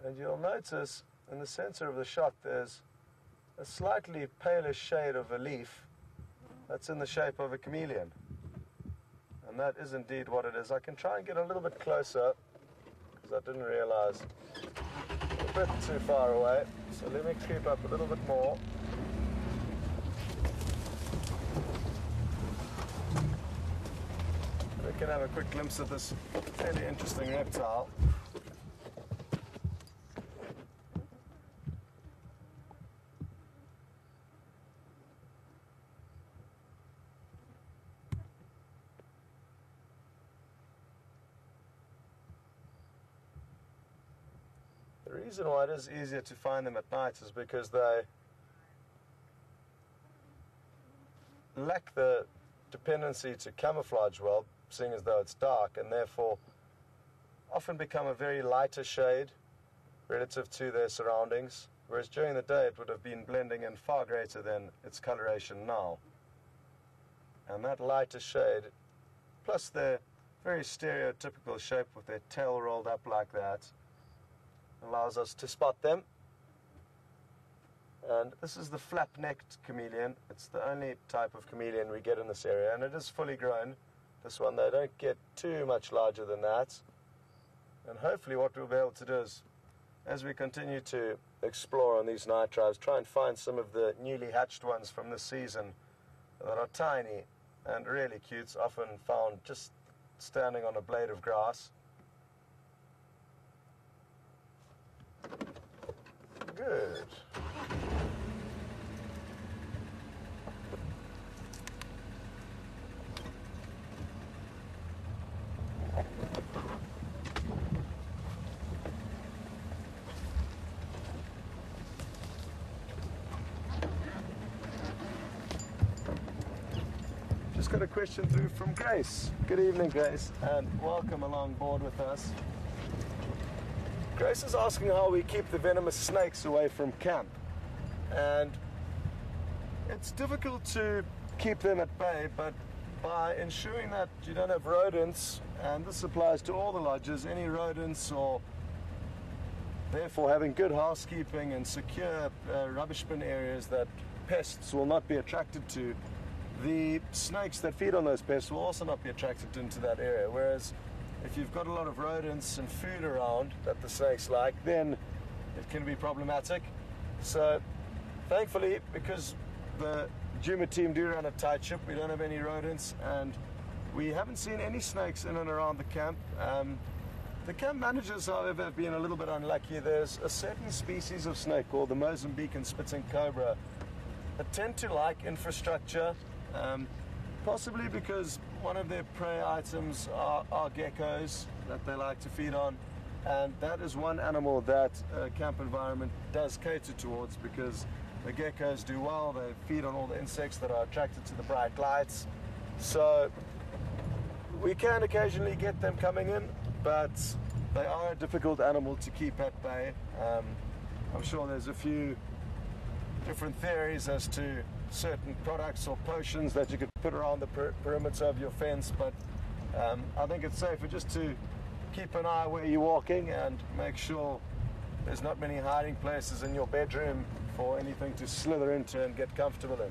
And you'll notice in the center of the shot there's a slightly palish shade of a leaf that's in the shape of a chameleon. And that is indeed what it is. I can try and get a little bit closer because I didn't realize a bit too far away. So let me creep up a little bit more. We can have a quick glimpse of this fairly interesting reptile. The reason why it is easier to find them at night is because they lack the dependency to camouflage well, seeing as though it's dark, and therefore often become a very lighter shade relative to their surroundings, whereas during the day it would have been blending in far greater than its coloration now. And that lighter shade, plus their very stereotypical shape with their tail rolled up like that, allows us to spot them. And this is the flap-necked chameleon. It's the only type of chameleon we get in this area, and it is fully grown. This one, they don't get too much larger than that. And hopefully what we'll be able to do is, as we continue to explore on these night drives, try and find some of the newly hatched ones from this season that are tiny and really cute, often found just standing on a blade of grass. Good. Just got a question through from Grace. Good evening, Grace, and welcome along board with us. Grace is asking how we keep the venomous snakes away from camp. And it's difficult to keep them at bay, but by ensuring that you don't have rodents, and this applies to all the lodges, any rodents, or therefore having good housekeeping and secure rubbish bin areas that pests will not be attracted to, the snakes that feed on those pests will also not be attracted into that area. Whereas if you've got a lot of rodents and food around that the snakes like, then it can be problematic. So thankfully, because the Juma team do run a tight ship, we don't have any rodents, and we haven't seen any snakes in and around the camp. The camp managers, however, have been a little bit unlucky. There's a certain species of snake called the Mozambican spitting cobra that tend to like infrastructure, possibly because one of their prey items are geckos that they like to feed on, and that is one animal that camp environment does cater towards, because the geckos do well. They feed on all the insects that are attracted to the bright lights. So we can occasionally get them coming in, but they are a difficult animal to keep at bay. I'm sure there's a few different theories as to certain products or potions that you could put around the perimeter of your fence, but I think it's safer just to keep an eye where you're walking and make sure there's not many hiding places in your bedroom for anything to slither into and get comfortable in.